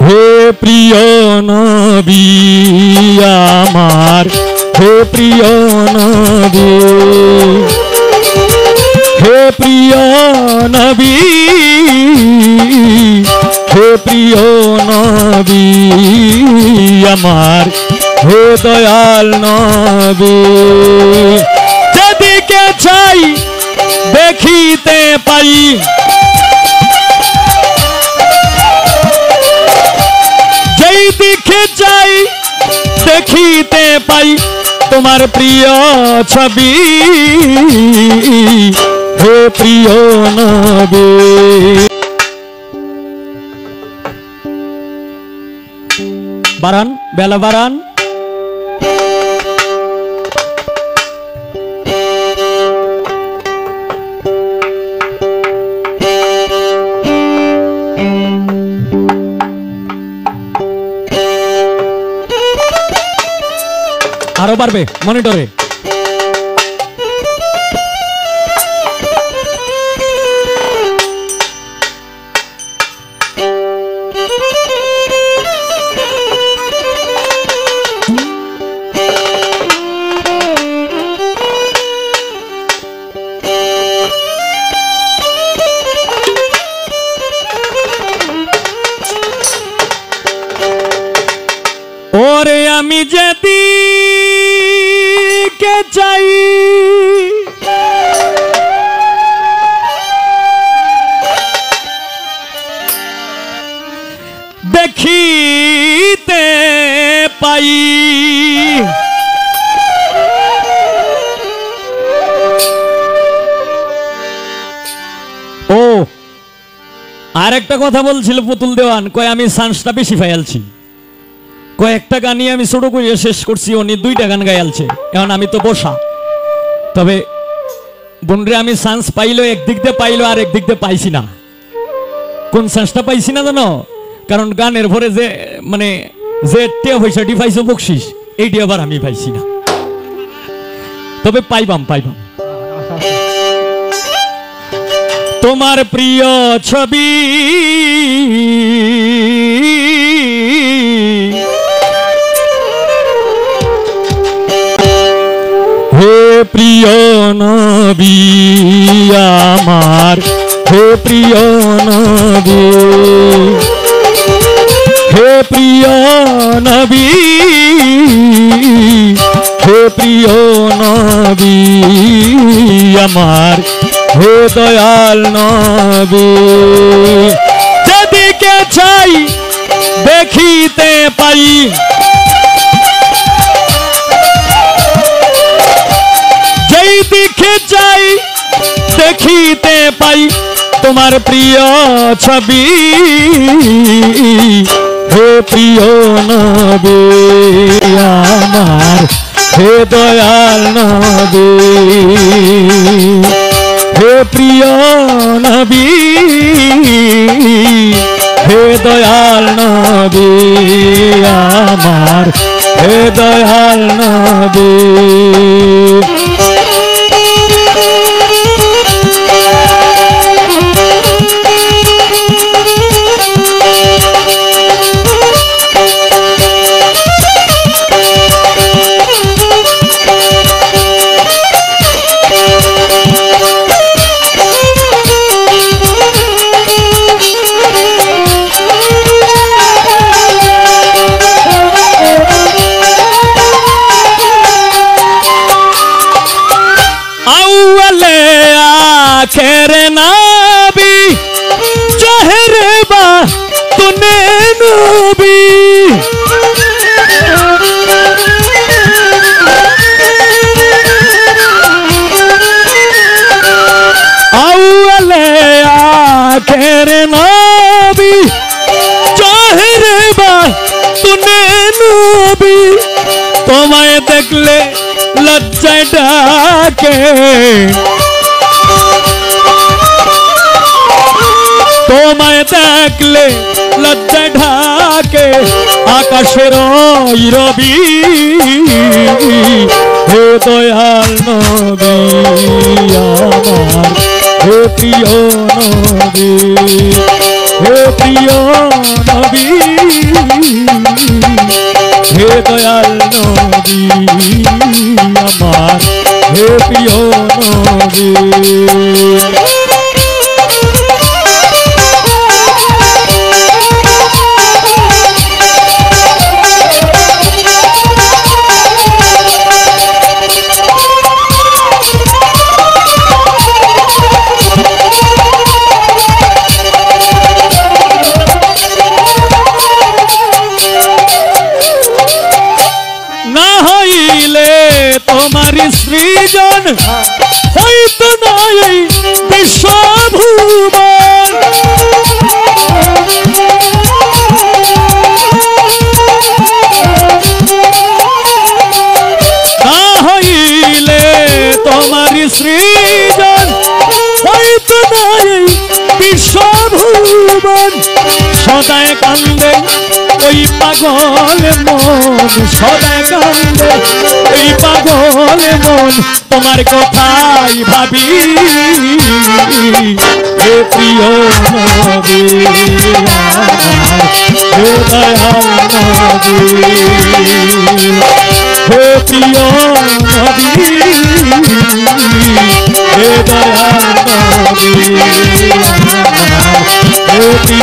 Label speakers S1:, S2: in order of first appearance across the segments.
S1: হে প্রিয় নবী আমার, হে প্রিয় নবী, হে প্রিয় নবী, হে প্রিয় নবী আমার, হে দয়াল নবী। যেদিকে চাই দেখিতে পাই, যেই দিকে চাই দেখিতে পাই তোমার প্রিয় ছবি, হে প্রিয় নবী। বারান বেলা বারান, আরো বাড়বে মনিটরে। ওরে আমি যেদিকে চাই দেখিতে পাই, ও আর একটা কথা বলছিল পুতুল দেওয়ান, কয় আমি সান্সটা বেশি ফাইলছি, কয়েকটা গানই আমি ছোট করে শেষ করছি, উনি 2টা গান গাইলছে, এখন আমি তো বসা। তবে বোনরে আমি চান্স পাইলো, একদিক দিয়ে পাইলো আর একদিক দিয়ে পাইছি না। কোন চান্সটা পাইছি না জানো? কারণ গানের ভরে যে মানে যে টিয়া পয়সাটি পাইছো বকশিস, এইটি আবার আমি পাইছি না। তবে পাইবাম পাইবাম। তোমার প্রিয় ছবি হে প্রিয় নবী আমার, হে প্রিয় নবী, হে প্রিয় নবী, হে প্রিয় নবী আমার, হে দয়াল নবী। যেদিকে চাই দেখিতে পাই, যেই দিকে চাই দেখিতে পাই তোমার প্রিয় ছবি, হে প্রিয় নবী আমার, হে দয়াল নবী, হে প্রিয় নবী, হে দয়াল নবী আমার, হে দয়াল নবী। आखिर नबी चेहरे बा तूने नबी, अव्वले आखिर नबी चेहरे बा तूने नबी, तुम्हें देखले लज्जा डाके, তোমায় দেখলে লজ্জা ঢাকে আকাশের রবি, হে দয়াল নবী আমার, হে প্রিয় নবী, হে প্রিয় নবী, হে দয়াল নবী আমার, হে প্রিয় নবী। তোমার সৃজন হয়তো নাই বিশ্বভুবন, না হইলে তোমার সৃজন হয়তো নাই বিশ্বভুবন। সদায় কান্দে ওই পাগল মন, সদায় কান্দে ওই পাগল মন, তোমার কথাই ভাবি হে প্রিয় নবী হে দয়াল নবী, হে প্রিয় নবী হে দয়াল নবী, হে প্রিয় নবী।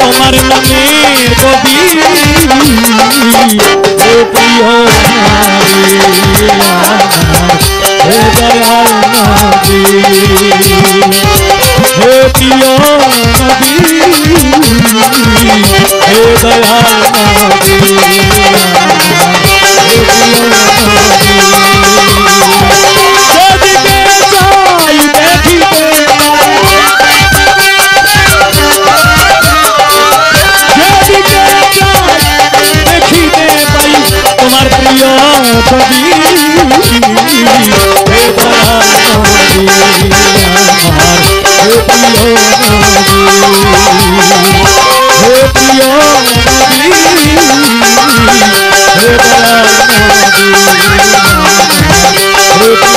S1: তোমার নামের কবি হে প্রিয় হে দয়াল নবী, হে প্রিয় নবী হে দয়াল নবী, হে প্রিয় নবী। যেদিকে যাই দেখিতে তোমার প্রিয় ছবি হে দয়াল নবী আমার, হে প্রিয় নবী, হে প্রিয় নবী হে দয়াল নবী আমার, হে প্রিয় নবী, হে দয়াল নবী।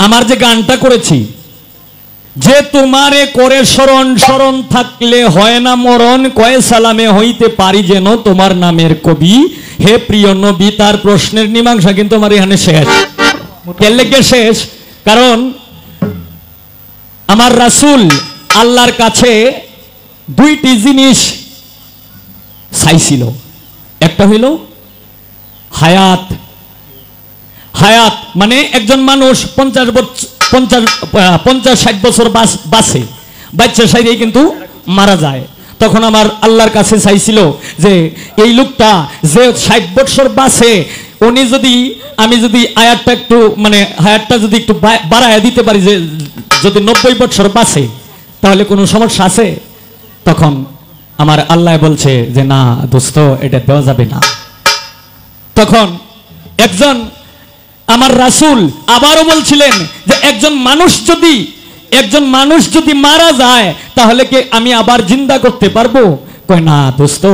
S1: আমার যে গানটা করেছি যে তোমারে করে স্মরণ, স্মরণ থাকলে হয় না মরণ, কয়ে সালামে হইতে পারি যেন তোমার নামের কবি হে প্রিয় নবী, তার প্রশ্নের মীমাংসা কিন্তু আমার এখানে শেষ। কেন লেগে শেষ? কারণ আমার রাসূল আল্লাহর কাছে দুইটি জিনিস চাইছিল, একটা হইল হায়াত। হায়াত মানে একজন মানুষ 50-60 বছর বাঁচে, বাচ্চা সাইরেই কিন্তু মারা যায়। তখন আমার আল্লাহর কাছে চাইছিল যে এই লোকটা যে 60 বছর বাঁচে, উনি যদি আমি যদি আয়াতটা একটু মানে হায়াতটা যদি একটু বাড়ায় দিতে পারি, যে যদি 90 বছর বাঁচে তাহলে কোনো সমস্যা আছে? তখন আমার আল্লাহ বলছে যে না দোস্ত, এটা দেওয়া যাবে না। তখন আমার রাসূল আবারও বলছিলেন যে একজন মানুষ যদি মারা যায় তাহলে কি আমি আবার জিন্দা করতে পারবো? কয় না দোস্ত,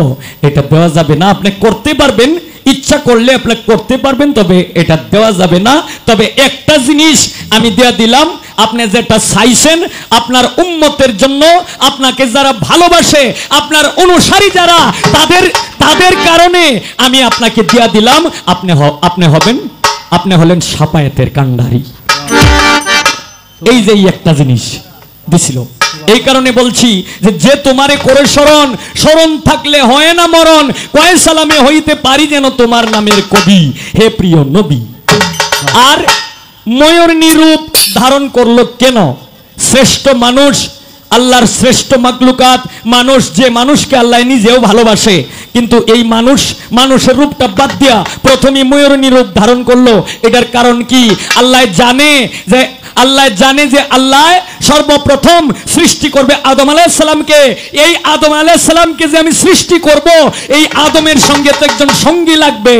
S1: এটা দেওয়া যাবে না, আপনি করতে পারবেন ইচ্ছা করলে আপনি করতে পারবেন, তবে এটা দেওয়া যাবে না। তবে একটা জিনিস আমি দেয়া দিলাম, আপনি যেটা চাইছেন আপনার উম্মতের জন্য, আপনাকে যারা ভালোবাসে, আপনার অনুসারী যারা, তাদের কারণে আমি আপনাকে দেয়া দিলাম। আপনি হলেন শাফায়াতের কান্ডারি। এই যে একটা জিনিস দিছিল, এই কারণে বলছি যে তোমারে করে স্মরণ থাকলে হয় না মরণ, কয় সালামে হইতে পারি যেন তোমার নামের কবি, হে প্রিয় নবী। আর ময়ূরনী রূপ ধারণ করলো কেন? শ্রেষ্ঠ মানুষ, আল্লাহর শ্রেষ্ঠ মাখলুকাত মানুষ, যে মানুষকে আল্লাহ নিজেও ভালোবাসে, কিন্তু এই মানুষের রূপটা বাদ দিয়া প্রথমে ময়ূরনী রূপ ধারণ করলো। এটার কারণ কি? আল্লাহ জানে যে আল্লাহ সর্বপ্রথম সৃষ্টি করবে আদম আলাইহিস সালামকে। এই আদম আলাইহিস সালামকে যে আমি সৃষ্টি করব, এই আদমের সঙ্গে তো একজন সঙ্গী লাগবে।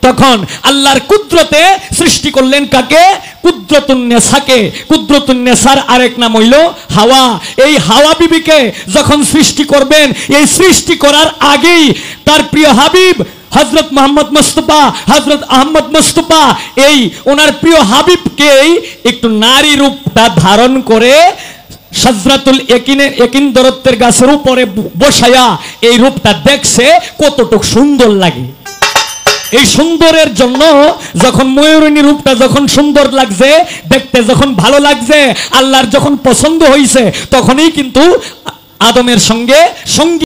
S1: তখন আল্লাহর কুদরতে সৃষ্টি করলেন কাকে? কুদরতুন নেসাকে। কুদরতুন নেসার আরেক নাম হইল হাওয়া। এই হাওয়া বিবিকে যখন সৃষ্টি করবেন, এই সৃষ্টি করার আগেই তার প্রিয় হাবিব হযরত মুহাম্মদ মুস্তাফা, হযরত আহমদ মুস্তাফা, এই ওনার প্রিয় হাবিবকেই একটু নারী রূপটা ধারণ করে সাজরাতুল ইয়াকিন দরত্বের গাছের উপরে বসায়া এই রূপটা দেখছে কতটুক সুন্দর লাগে। এই সুন্দরের জন্য যখন ময়ূরনী রূপটা যখন সুন্দর লাগছে, দেখতে যখন ভালো লাগছে, আল্লাহর যখন পছন্দ হয়েছে, তখনই কিন্তু আদমের সঙ্গে সঙ্গী